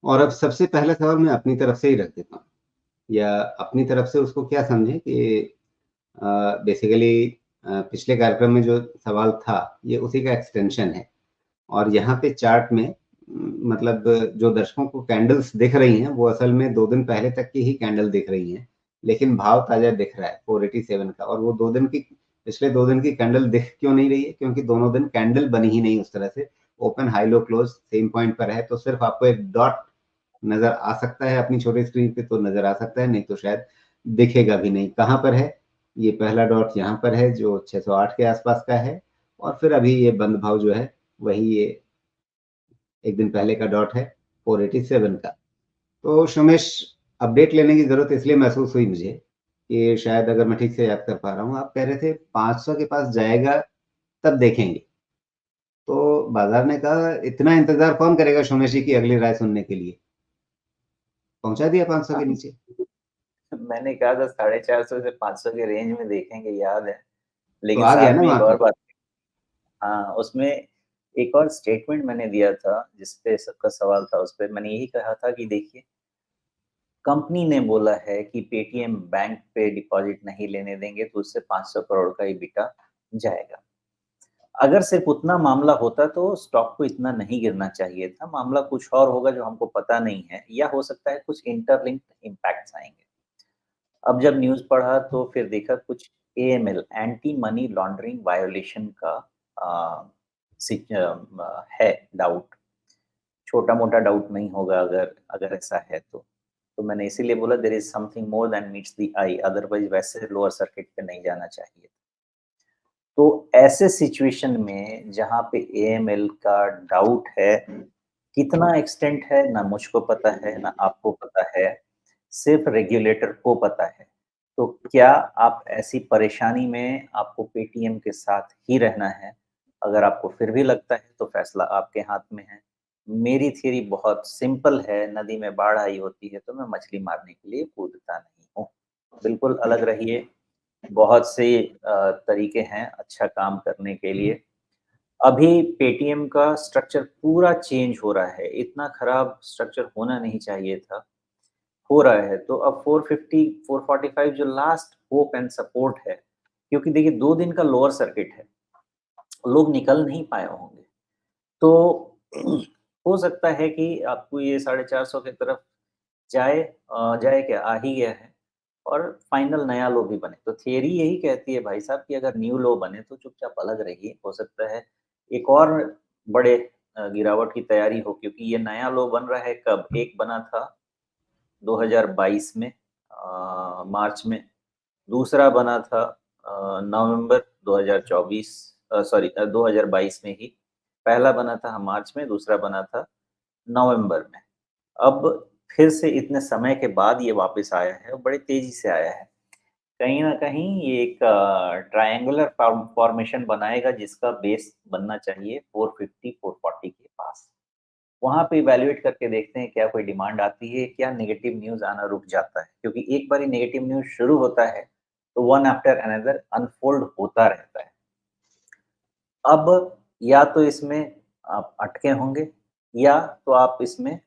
और अब सबसे पहला सवाल मैं अपनी तरफ से ही रख देता हूँ, या अपनी तरफ से उसको क्या समझें कि बेसिकली पिछले कार्यक्रम में जो सवाल था, ये उसी का एक्सटेंशन है। और यहाँ पे चार्ट में मतलब जो दर्शकों को कैंडल्स दिख रही हैं, वो असल में 2 दिन पहले तक की ही कैंडल दिख रही हैं, लेकिन भाव ताज़ा दिख रहा है 487 का। और वो 2 दिन की, पिछले 2 दिन की कैंडल दिख क्यों नहीं रही है? क्योंकि दोनों दिन कैंडल बनी ही नहीं उस तरह से। ओपन, हाई, लो, क्लोज सेम पॉइंट पर है, तो सिर्फ आपको एक डॉट नज़र आ सकता है अपनी छोटी स्क्रीन पे, तो नज़र आ सकता है, नहीं तो शायद दिखेगा भी नहीं। कहाँ पर है? ये पहला डॉट यहाँ पर है, जो 608 के आसपास का है, और फिर अभी ये बंद भाव जो है, वही ये एक दिन पहले का डॉट है 487 का। तो शोमेश, अपडेट लेने की ज़रूरत इसलिए महसूस हुई मुझे कि शायद अगर मैं ठीक से याद कर पा रहा हूँ, आप कह रहे थे 500 के पास जाएगा तब देखेंगे। तो बाज़ार ने कहा इतना इंतज़ार कौन करेगा शोमेश जी की अगली राय सुनने के लिए? पहुँचा दिया 500 के नीचे। मैंने कहा था 450 से 500 के रेंज में देखेंगे, याद है। तो लेकिन आ गया साथ ना में वहाँ एक और पे? बात, हाँ, उसमें एक और स्टेटमेंट मैंने दिया था, जिस पे सबका सवाल था, उस पे मैंने यही कहा था कि देखिए, कंपनी ने बोला है कि पेटीएम बैंक पे डिपॉज़िट नहीं लेने देंगे, तो उससे 500 करोड़ का EBITDA जाएगा। अगर सिर्फ उतना मामला होता तो स्टॉक को इतना नहीं गिरना चाहिए था, मामला कुछ और होगा जो हमको पता नहीं है, या हो सकता है कुछ इंटरलिंक्ड इम्पैक्ट्स आएँगे। अब जब न्यूज़ पढ़ा तो फिर देखा कुछ AML, anti money laundering violation का अ, है डाउट। छोटा-मोटा डाउट नहीं होगा, अगर अगर ऐसा है तो। तो मैंने इसीलिए बोला there is something more than meets the eye, otherwise वैसे लोअर सर्किट पे नहीं जाना चाहिए। तो ऐसे सिचुएशन में जहाँ पे एएमएल का डाउट है, कितना एक्सटेंट है ना मुझको पता है, ना आपको पता है, सिर्फ़ रेगुलेटर को पता है। तो क्या आप ऐसी परेशानी में आपको पेटीएम के साथ ही रहना है? अगर आपको फिर भी लगता है तो फ़ैसला आपके हाथ में है। मेरी थियरी बहुत सिंपल है, नदी में बाढ़ आई होती है तो मैं मछली मारने के लिए कूदता नहीं हूँ। बिल्कुल अलग रहिए, बहुत से तरीके हैं अच्छा काम करने के लिए। अभी पेटीएम का स्ट्रक्चर पूरा चेंज हो रहा है, इतना खराब स्ट्रक्चर होना नहीं चाहिए था, हो रहा है। तो अब 450, 445 जो लास्ट होप एंड सपोर्ट है, क्योंकि देखिए 2 दिन का लोअर सर्किट है, लोग निकल नहीं पाए होंगे। तो हो सकता है कि आपको ये 450 की तरफ जाए क्या, आ ही गया है, और फाइनल नया लो भी बने। तो थियरी यही कहती है भाई साहब कि अगर न्यू लो बने तो चुपचाप अलग रहिए, हो सकता है एक और बड़े गिरावट की तैयारी हो, क्योंकि ये नया लो बन रहा है कब? एक बना था 2022 में मार्च में, दूसरा बना था नवंबर 2024, सॉरी 2022 में ही। पहला बना था मार्च में, दूसरा बना था नवंबर में। अब फिर से इतने समय के बाद ये वापस आया है और बड़ी तेज़ी से आया है। कहीं न कहीं ये एक ट्रायंगुलर फॉर्मेशन बनाएगा, जिसका बेस बनना चाहिए 450, 440 के पास। वहाँ पे इवैल्यूएट करके देखते हैं क्या कोई डिमांड आती है, क्या नेगेटिव न्यूज़ आना रुक जाता है। क्योंकि एक बारी नेगेटिव न्यूज़ शुरू होता है, तो वन आफ्टर अनदर अनफ़ोल्ड होता रहता है। अब या तो इसमें आप अटके होंगे, या तो आप इसमें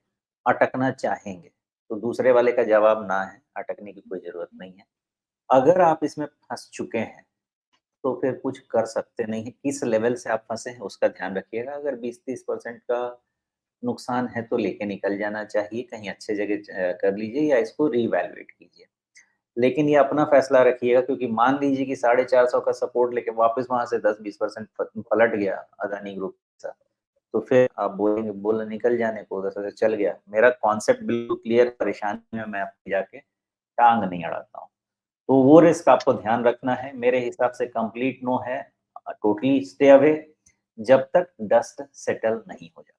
अटकना चाहेंगे। तो दूसरे वाले का जवाब ना है, अटकने की कोई ज़रूरत नहीं है। अगर आप इसमें फँस चुके हैं, तो फिर कुछ कर सकते नहीं हैं। किस लेवल से आप फँसे हैं उसका ध्यान रखिएगा। अगर 20-30% का नुकसान है तो लेके निकल जाना चाहिए, कहीं अच्छे जगह कर लीजिए या इसको रीवैल्यूएट कीजिए। लेकिन ये अपना फ़ैसला रखिएगा, क्योंकि मान लीजिए कि 450 का सपोर्ट लेके वापस वहाँ से 10-20% पलट गया अदानी ग्रुप के साथ, तो फिर आप बोलेंगे बोले निकल जाने को, उधर से चल गया। मेरा कॉन्सेप्ट बिल्कुल क्लियर, परेशानी में मैं आपकी जाके टाँग नहीं अड़ाता हूँ। तो वो रिस्क आपको ध्यान रखना है। मेरे हिसाब से कंप्लीट नो है, टोटली स्टे अवे जब तक डस्ट सेटल नहीं हो जाता।